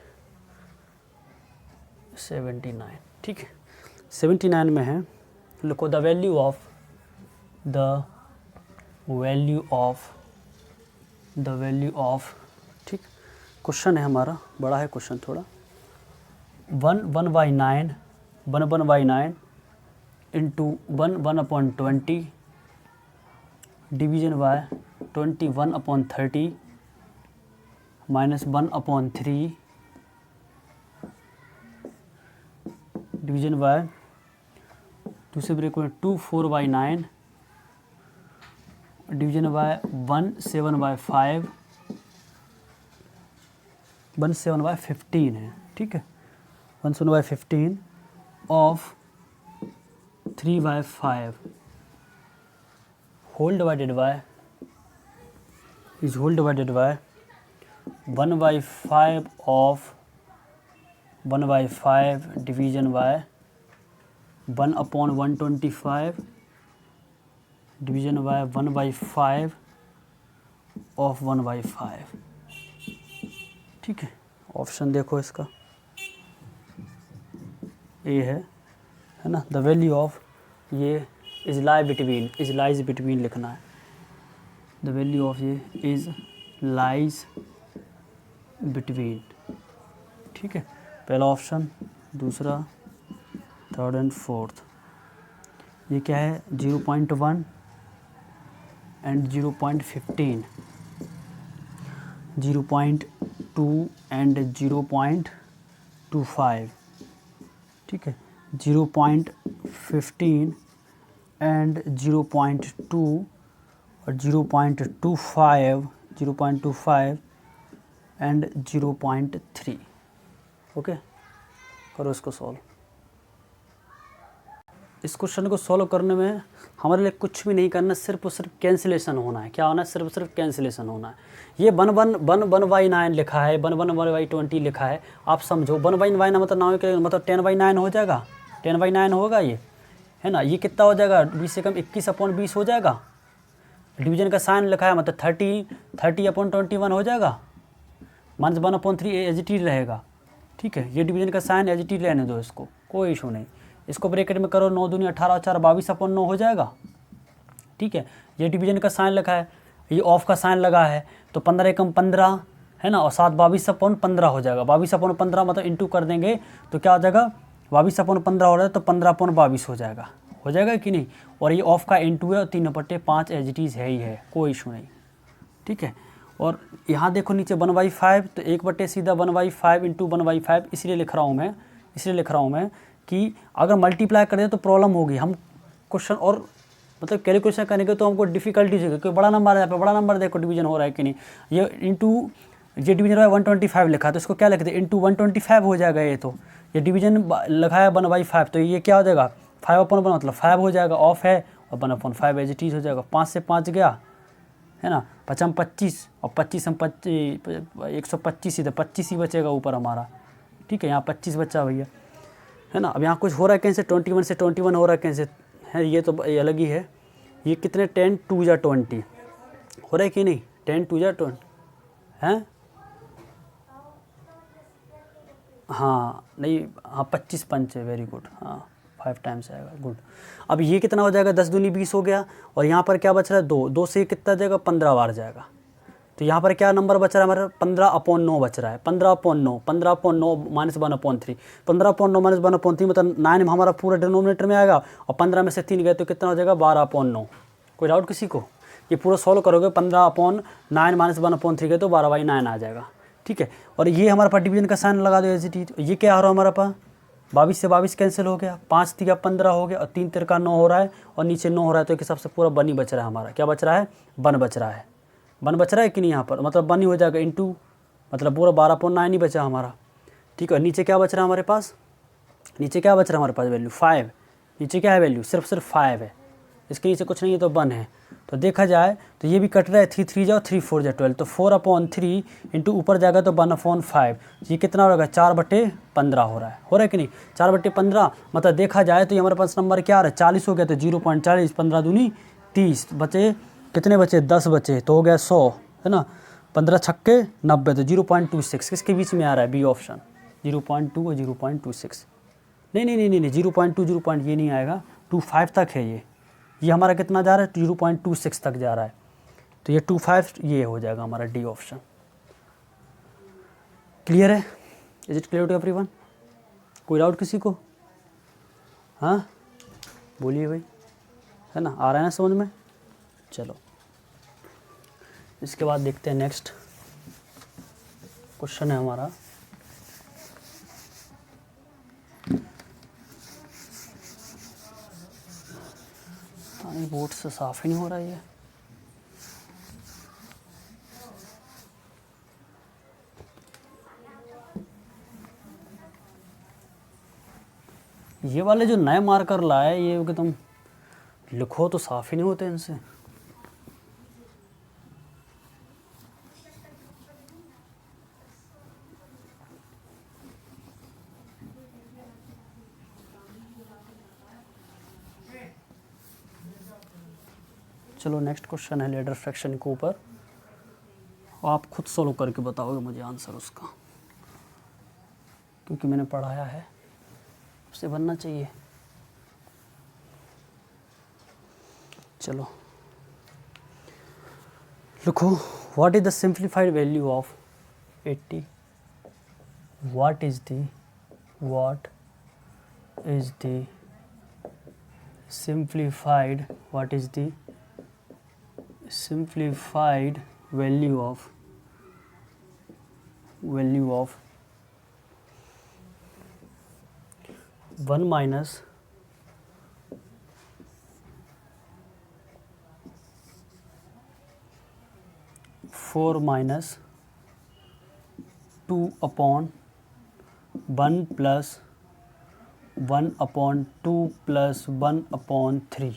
S1: 79 ठीक है। 79 में है, लिखो द वैल्यू ऑफ, ठीक। क्वेश्चन है हमारा, बड़ा है क्वेश्चन थोड़ा, 1/9 into 1/20 division bye 21/30 minus 1/3 division bye दूसरे ब्रेक में 2/4/9 डिवीजन बाय 1/7/5 1/7/15 है, ठीक है। 1/7/15 of 3/5 whole divided by 1/5 of 1/5 division by 1/125 division by 1/5 of 1/5, ठीक है। ऑप्शन देखो इसका, ए है ना, द वैल्यू ऑफ ये is lie between, is lies between लिखना है। द वैल्यू ऑफ ये इज लाइज बिटवीन, ठीक है, पहला ऑप्शन, दूसरा, थर्ड एंड फोर्थ। ये क्या है 0.1 एंड 0.15, 0.2 एंड 0.25, ठीक है, 0.15 एंड 0.2 और 0.25, 0.25 एंड 0.3। ओके, करो इसको सॉल्व। इस क्वेश्चन को सॉल्व करने में हमारे लिए कुछ भी नहीं करना, सिर्फ और सिर्फ कैंसिलेशन होना है। क्या होना है? सिर्फ और सिर्फ कैंसिलेशन होना है। ये 1/9 लिखा है, 1/20 लिखा है, आप समझो 1/9 मतलब 9 के मतलब 10/9 हो जाएगा, 10/9 होगा ये, है ना। ये कितना हो जाएगा? 20 से कम 21/20 हो जाएगा। डिवीजन का साइन लिखा है मतलब 30/21 हो जाएगा। -1/3 एज इट इज रहेगा, ठीक है। ये डिवीजन का साइन एज इट इज रहने दो, इसको कोई इशू नहीं। इसको ब्रैकेट में करो, 9 दूनी 18 4 22/9 हो जाएगा, ठीक है। ये डिवीजन का साइन लिखा है, ये ऑफ का साइन लगा है, तो 15 एकम 15 है ना, और 7 22/15 हो जाएगा। 22/15 मतलब इंटू कर देंगे तो क्या हो जाएगा? 22/15 हो रहा है तो 15/22 हो जाएगा कि नहीं। और ये ऑफ का इंटू है और 3/5 एज इट इज़ है ही है, कोई इशू नहीं, ठीक है। और यहाँ देखो नीचे 1/5, तो 1 सीधा 1/5 इंटू 1/5, इसलिए लिख रहा हूँ मैं कि अगर मल्टीप्लाई कर दे तो प्रॉब्लम होगी। हम क्वेश्चन और मतलब कैलकुलेशन करेंगे तो हमको डिफिकल्टी होगी, क्योंकि बड़ा नंबर है, यहाँ पे बड़ा नंबर देखो डिवीजन हो रहा है कि नहीं। ये इंटू ये डिवीजन है 125 लिखा, तो इसको क्या लिखते हैं? इंटू 125 हो जाएगा। ये तो ये डिवीजन लिखा है 1/5, तो ये क्या हो जाएगा? 5/1 मतलब 5 हो जाएगा, ऑफ है, और 1/5 एज इट इज हो जाएगा। 5 से 5 गया, है ना, 5 25 और 25 125 इधर 25 ही बचेगा ऊपर हमारा, ठीक है। यहाँ 25 बचा भैया, है ना। अब यहाँ कुछ हो रहा है कैसे? 21 से 21 हो रहा है कैसे है? ये तो ये अलग ही है। ये कितने 10 2 या 20 हो रहा है कि नहीं? 10 2 या 20 हैं? हाँ नहीं, हाँ 25 पंच है, वेरी गुड, हाँ 5 टाइम्स आएगा, गुड। अब ये कितना हो जाएगा? 10 दूनी 20 हो गया, और यहाँ पर क्या बच रहा है? 2 से कितना जाएगा? 15 बार जाएगा। तो यहाँ पर क्या नंबर बच रहा है हमारा? 15/9 बच रहा है। 15/9 -1/3 15/9 -1/3 मतलब 9 में हमारा पूरा डिनोमिनेटर में आएगा, और 15 में से 3 गए तो कितना हो जाएगा? 12/9। कोई डाउट किसी को? ये पूरा सॉल्व करोगे, 15/9 -1/3 गए तो 12/9 आ जाएगा, ठीक है। और ये हमारे पास डिवीजन का साइन लगा दो एज इट इज। ये क्या हो रहा है हमारे पास? 22 से 22 कैंसिल हो गया, 5 3 15 हो गया, और 3 3 9 हो रहा है, और नीचे 9 हो रहा है, तो एक हिसाब से पूरा 1 ही बच रहा है हमारा। क्या बच रहा है? 1 बच रहा है। 1 बच रहा है कि नहीं? यहाँ पर मतलब 1 ही हो जाएगा इंटू, मतलब पूरा 12/9 ही बचा हमारा, ठीक है। नीचे क्या बच रहा है हमारे पास? नीचे क्या बच रहा है हमारे पास? वैल्यू 5। नीचे क्या है वैल्यू? सिर्फ 5 है, इसके नीचे कुछ नहीं है, तो 1 है। तो देखा जाए तो ये भी कट रहा है, 3 3 जाओ, 3 4 जाओ 12, तो 4/3 इंटू ऊपर जाएगा तो 1/5। ये कितना होगा? 4/15 हो रहा है कि नहीं? 4/15 मतलब देखा जाए तो ये हमारे पास नंबर क्या आ रहा है? 40 हो गया, तो 0.40, 15 दूनी 30 बचे, कितने बचे? 10 बचे, तो हो गया 100, है ना। 15 छक्के 90, तो 0.26 किसके बीच में आ रहा है? बी ऑप्शन, 0.2 और 0.26। नहीं 0.2 ये नहीं आएगा, 25 तक है ये हमारा कितना जा रहा है? 0.26 तक जा रहा है, तो ये 25 ये हो जाएगा हमारा डी ऑप्शन। क्लियर है? Is it clear to everyone? कोई डाउट किसी को? हाँ बोलिए भाई, है ना, आ रहा है ना समझ में? चलो इसके बाद देखते हैं नेक्स्ट क्वेश्चन है हमारा। बोर्ड से साफ ही नहीं हो रहा है ये वाले जो नए मार्कर लाए, ये कि तुम लिखो तो साफ ही नहीं होते इनसे। चलो नेक्स्ट क्वेश्चन है लेडर फ्रैक्शन के ऊपर, आप खुद सोल्व करके बताओगे मुझे आंसर उसका, क्योंकि मैंने पढ़ाया है, उससे बनना चाहिए। चलो लिखो, what is the simplified value of 80? What is the simplified, what is the simplified value of 1 minus 4 minus 2 upon 1 plus 1 upon 2 plus 1 upon 3,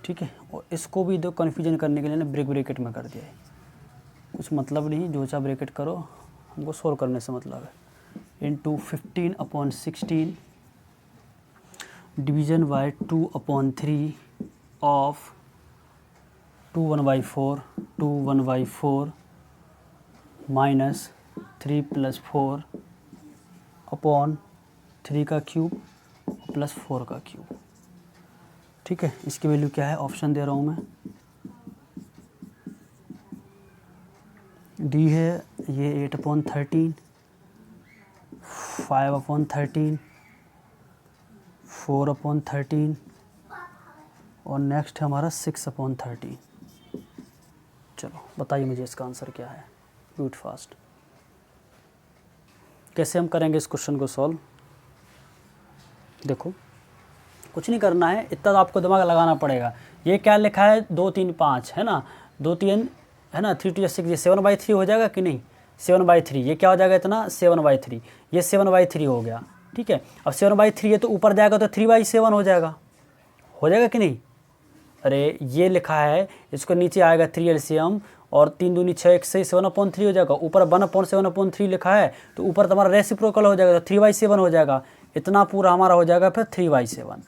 S1: ठीक है। और इसको भी दो कन्फ्यूजन करने के लिए ना ब्रैकेट में कर दिया है, कुछ मतलब नहीं, जो चाहे ब्रैकेट करो, हमको सोल्व करने से मतलब है। Into 15 upon 16 division bye 2 upon 3 of 2 1/4 2 1/4 minus 3 + 4 upon 3 का क्यूब प्लस 4 का क्यूब, ठीक है। इसकी वैल्यू क्या है, ऑप्शन दे रहा हूँ मैं। डी है ये 8/13, 5/13, 4/13 और नेक्स्ट है हमारा 6/13। चलो बताइए मुझे इसका आंसर क्या है, डू इट फास्ट। कैसे हम करेंगे इस क्वेश्चन को सॉल्व? देखो कुछ नहीं करना है, इतना तो आपको दिमाग लगाना पड़ेगा। ये क्या लिखा है 2 3 5 है ना, 2 3 है ना, 3 2 6, ये 7/3 हो जाएगा कि नहीं, 7/3। ये क्या हो जाएगा इतना 7/3, ये 7/3 हो गया, ठीक है। अब 7/3 है तो ऊपर जाएगा तो 3/7 हो जाएगा कि नहीं। अरे ये लिखा है, इसको नीचे आएगा 3 LCM और 3 दूनी 6 1 से 7/3 हो जाएगा। ऊपर 1/7/3 लिखा है तो ऊपर तुम्हारा रेसिप्रोकल हो जाएगा तो 3/7 हो जाएगा। इतना पूरा हमारा हो जाएगा फिर 3/7।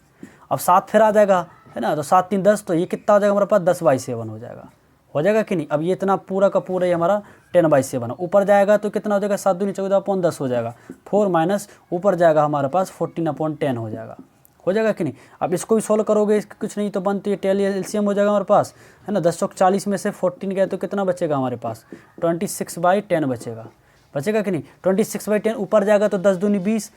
S1: अब 7 फिर आ जाएगा है ना, तो 7 3 10, तो ये कितना हो जाएगा हमारे पास 10/7 हो जाएगा कि नहीं। अब ये इतना पूरा का पूरा ही हमारा 10/7 है। ऊपर जाएगा तो कितना हो जाएगा 7 दूनी 14/10 हो जाएगा। 4 माइनस ऊपर जाएगा हमारे पास 14/10 हो जाएगा कि नहीं। अब इसको भी सोल्व करोगे, कुछ नहीं तो बनती है 10 LCM हो जाएगा हमारे पास है ना। 10 × 40 में से 14 गया तो कितना बचेगा हमारे पास 26/10 बचेगा कि नहीं। 26/10 ऊपर जाएगा तो 10 दूनी 20,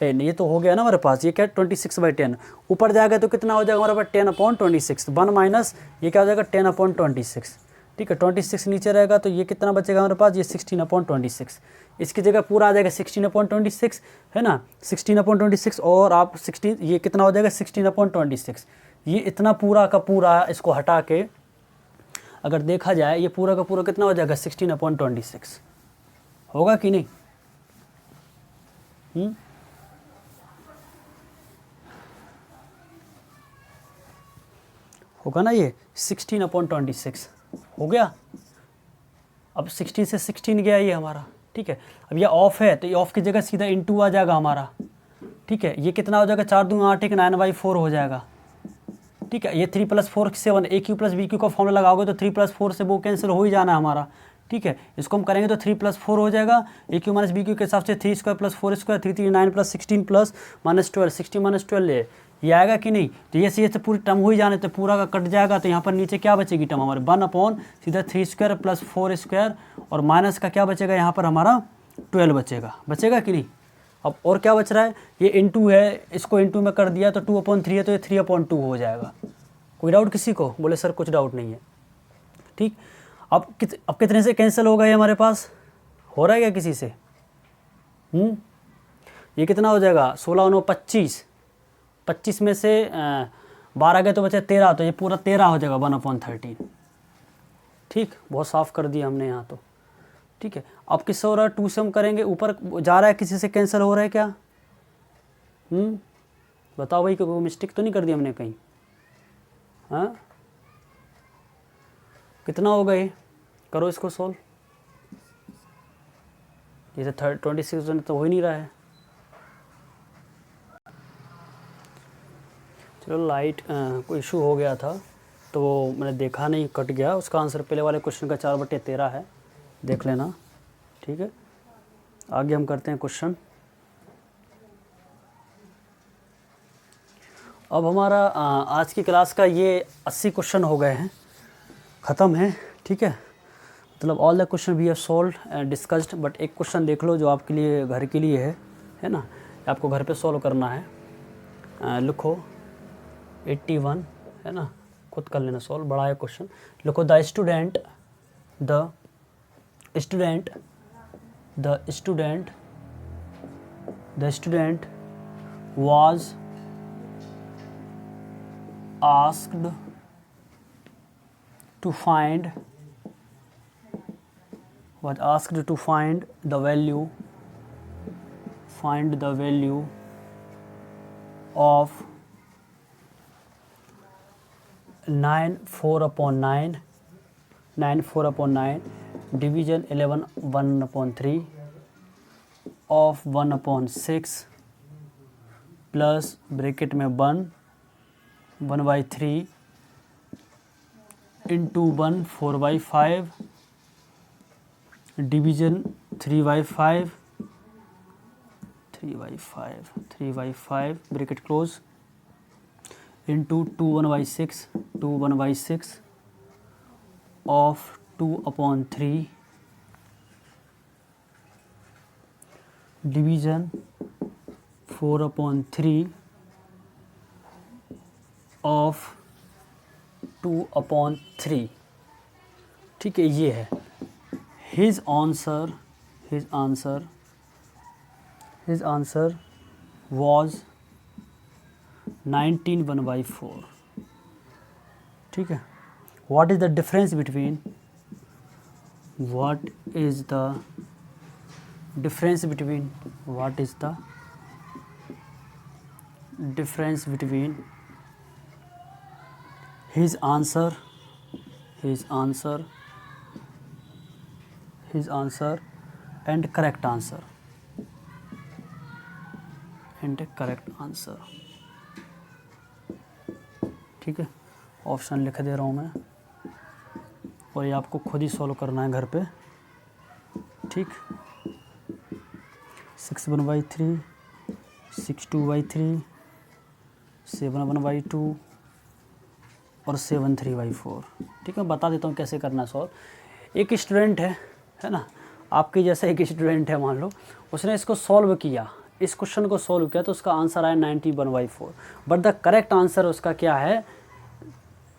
S1: ये तो हो गया ना हमारे पास। ये क्या 26/10 ऊपर जाएगा तो कितना हो जाएगा हमारे पास 10/26। 1 माइनस ये क्या हो जाएगा 10/26, ठीक है। 26 नीचे रहेगा तो ये कितना बचेगा हमारे पास, ये 16/26। इसकी जगह पूरा आ जाएगा 16/26 है ना, 16/26 और आप 16, ये कितना हो जाएगा 16/26। ये इतना पूरा का पूरा इसको हटा के अगर देखा जाए, ये पूरा का पूरा कितना हो जाएगा 16/26 होगा कि नहीं। होगा ना, ये 16/26 हो गया। अब 16 से 16 गया ये हमारा, ठीक है। अब ये ऑफ है तो ये ऑफ की जगह सीधा इनटू आ जाएगा हमारा, ठीक है। ये कितना हो जाएगा 4 दूनी 8 1 9/4 हो जाएगा, ठीक है। ये 3 + 4 7, AQ + BQ का फॉर्मूला लगाओगे तो 3 + 4 से वो कैंसिल हो ही जाना है हमारा, ठीक है। इसको हम करेंगे तो 3 + 4 हो जाएगा। AQ - BQ के हिसाब से 3² + 4² 3 3 9 + 16 + -12 60 - 12 ये आएगा कि नहीं। तो ये से पूरी टर्म हो ही जाने तो पूरा का कट जाएगा। तो यहाँ पर नीचे क्या बचेगी टर्म हमारे 1 सीधा 3² + 4² और माइनस का क्या बचेगा यहाँ पर हमारा 12 बचेगा कि नहीं। अब और क्या बच रहा है, ये इनटू है, इसको इनटू में कर दिया तो 2/3 है तो ये 3/2 हो जाएगा। कोई डाउट किसी को? बोले सर कुछ डाउट नहीं है, ठीक। अब कितने से कैंसिल होगा ये हमारे पास, हो रहा है क्या किसी से? ये कितना हो जाएगा 16 9 25, 25 में से 12 गए तो बचे 13, तो ये पूरा 13 हो जाएगा 1/13, ठीक। बहुत साफ कर दिया हमने यहाँ तो, ठीक है। अब किससे हो रहा है 2 से हम करेंगे, ऊपर जा रहा है किसी से कैंसिल हो रहा है क्या? बताओ भाई, कोई मिस्टेक तो नहीं कर दी हमने कहीं? हाँ कितना होगा ये, करो इसको सोल्व। जैसे 26 तो हो ही नहीं रहा है। चलो लाइट कोई इशू हो गया था तो मैंने देखा नहीं, कट गया। उसका आंसर पहले वाले क्वेश्चन का 4/13 है, देख लेना, ठीक है। आगे हम करते हैं क्वेश्चन। अब हमारा आज की क्लास का ये 80 क्वेश्चन हो गए हैं, ख़त्म है, ठीक है। मतलब all the question we have solve and discussed, but एक क्वेश्चन देख लो जो आपके लिए घर के लिए है ना, आपको घर पे सॉल्व करना है। लिखो 81, है ना, खुद कर लेना सॉल्व, बड़ा है क्वेश्चन। लिखो the student was asked to find the value of 9/4 division 11 1/3 of 1/6 plus bracket में 1/3 into 1 4/5 division 3/5 bracket close into 2 1/6 of 2/3 division 4/3 of 2/3, ठीक है। ये है his answer was 19 1/4, ठीक है। what is the difference between 'his answer and correct answer', ठीक है। ऑप्शन लिख दे रहा हूँ मैं, और ये आपको खुद ही सॉल्व करना है घर पे, ठीक। 6 1/3 6 2/3 7 1/2 और 7 3/4, ठीक है। बता देता हूँ कैसे करना सॉल्व। एक स्टूडेंट है ना, आपके जैसा एक स्टूडेंट है, मान लो उसने इसको सॉल्व किया, इस क्वेश्चन को सॉल्व किया, तो उसका आंसर आया 90 1/4, बट द करेक्ट आंसर उसका क्या है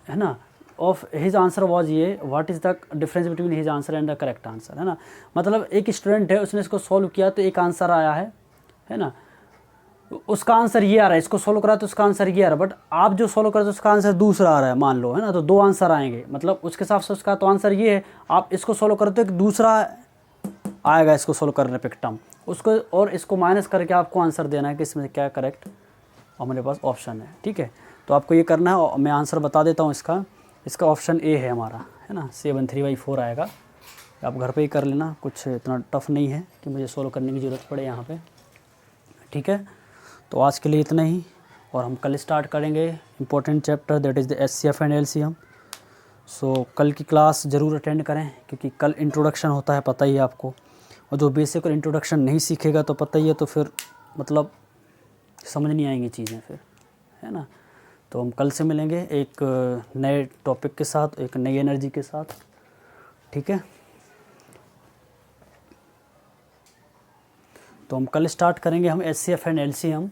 S1: ना, ऑफ हिज आंसर वाज ये, what is the difference between his answer and the correct answer, है ना। मतलब एक स्टूडेंट है, उसने इसको सॉल्व किया तो एक आंसर आया है ना, उसका आंसर ये आ रहा है, इसको सॉल्व करा तो उसका आंसर ये आ रहा है, बट आप जो सॉल्व करते हो उसका आंसर दूसरा आ रहा है, मान लो, है ना। तो दो आंसर आएंगे, मतलब उसके हिसाब से उसका तो आंसर ये है, आप इसको सॉल्व करते हो एक दूसरा आएगा इसको सॉल्व करने पे टर्म, उसको और इसको माइनस करके आपको आंसर देना है कि इसमें क्या करेक्ट, और मेरे पास ऑप्शन है, ठीक है। तो आपको ये करना है, और मैं आंसर बता देता हूँ इसका ऑप्शन ए है हमारा, है ना, 7 3/4 आएगा। आप घर पे ही कर लेना, कुछ इतना टफ नहीं है कि मुझे सॉल्व करने की ज़रूरत पड़े यहाँ पे, ठीक है। तो आज के लिए इतना ही, और हम कल स्टार्ट करेंगे important chapter, that is the SCF and LCM। सो कल की क्लास ज़रूर अटेंड करें, क्योंकि कल इंट्रोडक्शन होता है, पता ही है आपको, और जो बेसिक और इंट्रोडक्शन नहीं सीखेगा तो पता ही है, तो फिर मतलब समझ नहीं आएंगी चीज़ें फिर, है ना। तो हम कल से मिलेंगे एक नए टॉपिक के साथ, एक नई एनर्जी के साथ, ठीक है। तो हम कल स्टार्ट करेंगे हम SCF एंड LCM,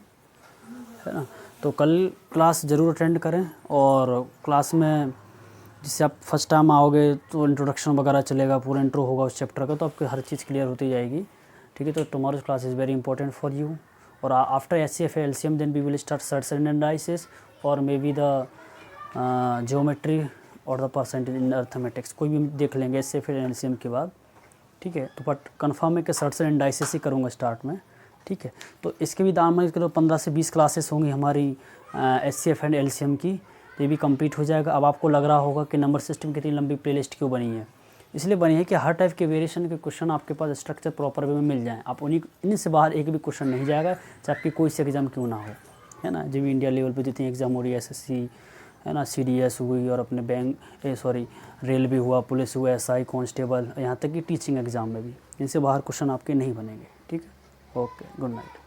S1: है ना। तो कल क्लास ज़रूर अटेंड करें, और क्लास में जिससे आप फर्स्ट टाइम आओगे तो इंट्रोडक्शन वगैरह चलेगा, पूरा इंट्रो होगा उस चैप्टर का, तो आपकी हर चीज़ क्लियर होती जाएगी, ठीक है। तो tomorrow's class is very important for you, और after SCF LCM then we will start search and analysis, और मे बी द ज्योमेट्री और द परसेंटेज इन अर्थमेटिक्स, कोई भी देख लेंगे SCF LCM के बाद, ठीक है। तो बट कन्फर्म है कि सर्च एंड एनालिसिस ही करूँगा स्टार्ट में, ठीक है। तो इसके भी दाम में 15 से 20 क्लासेस होंगी हमारी SCF एंड LCM की, ये भी कंप्लीट हो जाएगा। अब आपको लग रहा होगा कि नंबर सिस्टम की इतनी लंबी प्लेलिस्ट क्यों बनी है, इसलिए बनी है कि हर टाइप के वेरिएशन के क्वेश्चन आपके पास स्ट्रक्चर प्रॉपर वे में मिल जाएँ, आप इन्हीं से बाहर एक भी क्वेश्चन नहीं जाएगा, चाहे आपकी कोई से एग्ज़ाम क्यों ना हो, है ना। जब इंडिया लेवल पे जितनी एग्ज़ाम हो रही है, SSC, है ना, CDS हुई, और अपने रेलवे हुआ, पुलिस हुआ, SI कांस्टेबल, यहाँ तक कि टीचिंग एग्ज़ाम में भी इनसे बाहर क्वेश्चन आपके नहीं बनेंगे, ठीक है। Okay, good night.